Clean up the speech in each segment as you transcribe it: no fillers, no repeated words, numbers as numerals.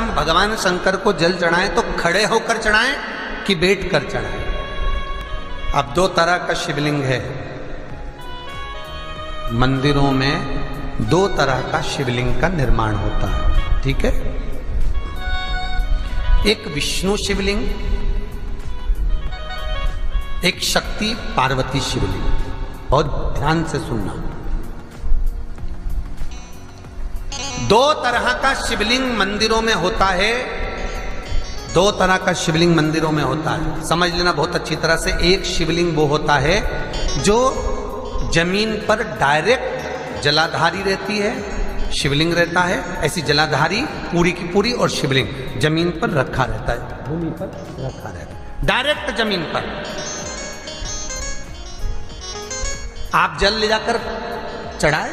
हम भगवान शंकर को जल चढ़ाएं तो खड़े होकर चढ़ाएं कि बैठ कर चढ़ाएं। अब दो तरह का शिवलिंग है मंदिरों में, दो तरह का शिवलिंग का निर्माण होता है, ठीक है। एक विष्णु शिवलिंग, एक शक्ति पार्वती शिवलिंग। और ध्यान से सुनना, दो तरह का शिवलिंग मंदिरों में होता है, दो तरह का शिवलिंग मंदिरों में होता है, समझ लेना बहुत अच्छी तरह से। एक शिवलिंग वो होता है जो जमीन पर डायरेक्ट जलाधारी रहती है, शिवलिंग रहता है, ऐसी जलाधारी पूरी की पूरी, और शिवलिंग जमीन पर रखा रहता है, भूमि पर रखा रहता है, डायरेक्ट जमीन पर। आप जल ले जाकर चढ़ाए,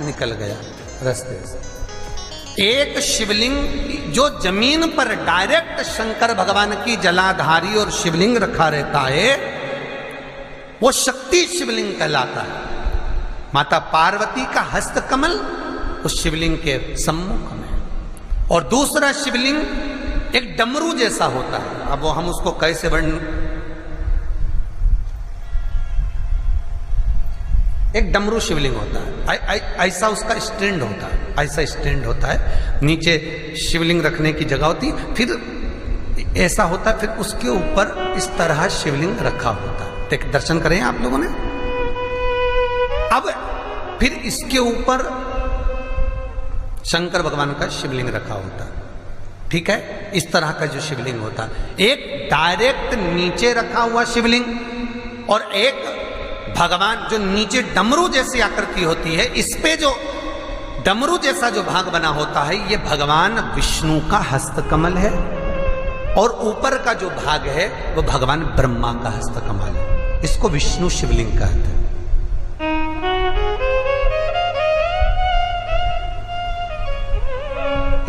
निकल गया रास्ते से। एक शिवलिंग जो जमीन पर डायरेक्ट शंकर भगवान की जलाधारी और शिवलिंग रखा रहता है, वो शक्ति शिवलिंग कहलाता है। माता पार्वती का हस्त कमल उस शिवलिंग के सम्मुख में। और दूसरा शिवलिंग एक डमरू जैसा होता है। अब वो हम उसको कैसे वर्णन, एक डमरू शिवलिंग होता है, ऐसा उसका स्टैंड होता है, ऐसा स्टैंड होता है, नीचे शिवलिंग रखने की जगह होती, फिर ऐसा होता है, फिर उसके ऊपर इस तरह शिवलिंग रखा होता है। देख, दर्शन करें आप लोगों ने। अब फिर इसके ऊपर शंकर भगवान का शिवलिंग रखा होता है, ठीक है। इस तरह का जो शिवलिंग होता है, एक डायरेक्ट नीचे रखा हुआ शिवलिंग और एक भगवान जो नीचे डमरू जैसी आकृति होती है, इस पे जो डमरू जैसा जो भाग बना होता है, ये भगवान विष्णु का हस्तकमल है, और ऊपर का जो भाग है वो भगवान ब्रह्मा का हस्तकमल है। इसको विष्णु शिवलिंग कहते हैं।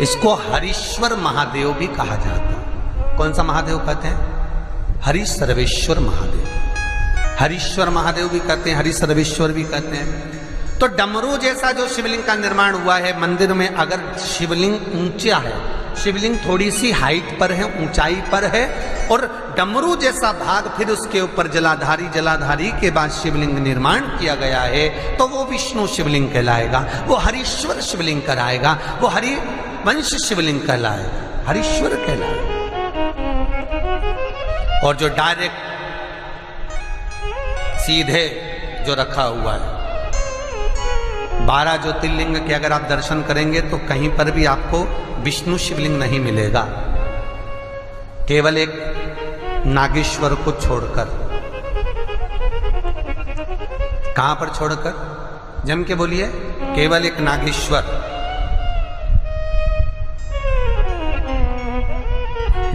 इसको हरीश्वर महादेव भी कहा जाता है। कौन सा महादेव कहते हैं? हरि सर्वेश्वर महादेव। हरीश्वर महादेव भी कहते हैं, हरि सर्वेश्वर भी कहते हैं। तो डमरू जैसा जो शिवलिंग का निर्माण हुआ है मंदिर में, अगर शिवलिंग ऊंचा है, शिवलिंग थोड़ी सी हाइट पर है, ऊंचाई पर है, और डमरू जैसा भाग फिर उसके ऊपर जलाधारी के बाद शिवलिंग निर्माण किया गया है, तो वो विष्णु शिवलिंग कहलाएगा, वो हरीश्वर शिवलिंग कहलाएगा, वो हरिवंश शिवलिंग कहलाएगा, हरीश्वर कहलाएगा। और जो डायरेक्ट सीधे जो रखा हुआ है, 12 ज्योतिर्लिंग के अगर आप दर्शन करेंगे तो कहीं पर भी आपको विष्णु शिवलिंग नहीं मिलेगा, केवल एक नागेश्वर को छोड़कर। कहां पर छोड़कर? जम के बोलिए। केवल एक नागेश्वर।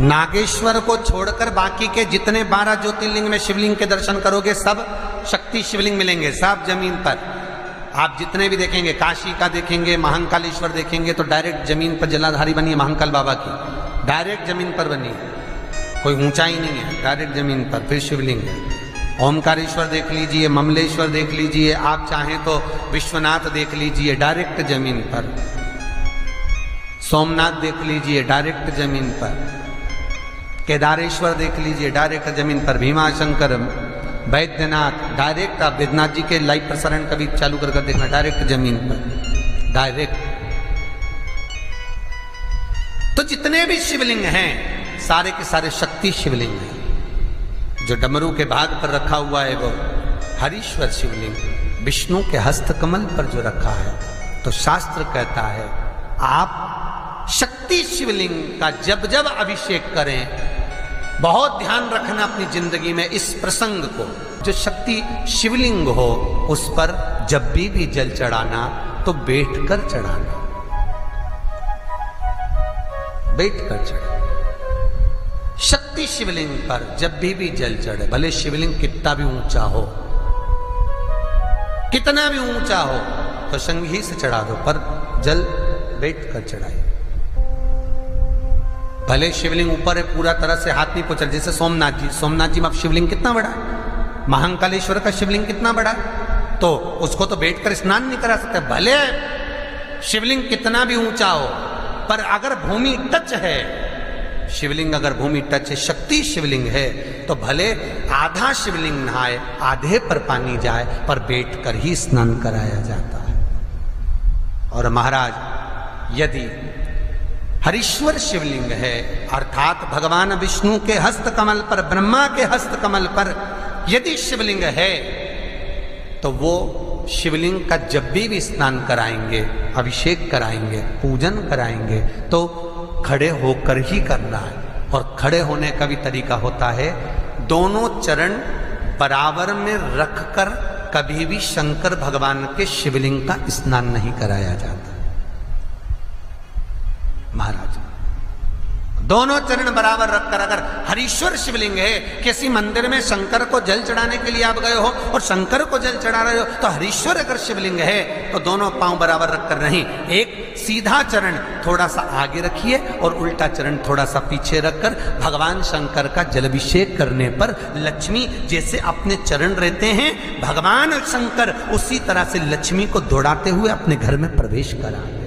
नागेश्वर को छोड़कर बाकी के जितने 12 ज्योतिर्लिंग में शिवलिंग के दर्शन करोगे, सब शक्ति शिवलिंग मिलेंगे, सब जमीन पर। आप जितने भी देखेंगे, काशी का देखेंगे, महाकालेश्वर देखेंगे, तो डायरेक्ट जमीन पर जलाधारी बनी है महाकाल बाबा की, डायरेक्ट जमीन पर बनी है, कोई ऊंचाई नहीं है, डायरेक्ट जमीन पर फिर शिवलिंग है। ओमकारेश्वर देख लीजिए, ममलेश्वर देख लीजिए, आप चाहें तो विश्वनाथ देख लीजिए, डायरेक्ट जमीन पर। सोमनाथ देख लीजिए, डायरेक्ट जमीन पर। केदारेश्वर देख लीजिए, डायरेक्ट जमीन पर। भीमाशंकर, वैद्यनाथ, डायरेक्ट। आप वैद्यनाथ जी के लाइव प्रसारण कभी चालू कर देखना, डायरेक्ट जमीन पर, डायरेक्ट। तो जितने भी शिवलिंग हैं सारे के सारे शक्ति शिवलिंग हैं। जो डमरू के भाग पर रखा हुआ है वो हरीश्वर शिवलिंग, विष्णु के हस्तकमल पर जो रखा है, तो शास्त्र कहता है आप शक्ति शिवलिंग का जब जब अभिषेक करें, बहुत ध्यान रखना अपनी जिंदगी में इस प्रसंग को, जो शक्ति शिवलिंग हो उस पर जब भी जल चढ़ाना तो बैठकर चढ़ाना, बैठकर चढ़ाना। शक्ति शिवलिंग पर जब भी जल चढ़े, भले शिवलिंग कितना भी ऊंचा हो, कितना भी ऊंचा हो, तो संगी से चढ़ा दो, पर जल बैठकर चढ़ाइए। भले शिवलिंग ऊपर है, पूरा तरह से हाथ नहीं पहुंचा, जैसे सोमनाथ जी में अब शिवलिंग कितना बड़ा है, महाकालेश्वर का शिवलिंग कितना बड़ा है, तो उसको तो बैठकर स्नान नहीं करा सकते। भले शिवलिंग कितना भी ऊंचा हो, पर अगर भूमि टच है, शिवलिंग अगर भूमि टच है, शक्ति शिवलिंग है, तो भले आधा शिवलिंग नहाए, आधे पर पानी जाए, पर बैठ कर ही स्नान कराया जाता है। और महाराज यदि हरीश्वर शिवलिंग है, अर्थात भगवान विष्णु के हस्त कमल पर, ब्रह्मा के हस्त कमल पर यदि शिवलिंग है, तो वो शिवलिंग का जब भी स्नान कराएंगे, अभिषेक कराएंगे, पूजन कराएंगे, तो खड़े होकर ही करना है। और खड़े होने का भी तरीका होता है, दोनों चरण बराबर में रखकर कभी भी शंकर भगवान के शिवलिंग का स्नान नहीं कराया जाता। महाराज दोनों चरण बराबर रखकर, अगर हरीश्वर शिवलिंग है, किसी मंदिर में शंकर को जल चढ़ाने के लिए आप गए हो और शंकर को जल चढ़ा रहे हो, तो हरीश्वर अगर शिवलिंग है तो दोनों पांव बराबर रखकर नहीं, एक सीधा चरण थोड़ा सा आगे रखिए और उल्टा चरण थोड़ा सा पीछे रखकर भगवान शंकर का जलाभिषेक करने पर लक्ष्मी जैसे अपने चरण रहते हैं, भगवान शंकर उसी तरह से लक्ष्मी को दौड़ाते हुए अपने घर में प्रवेश कराएंगे।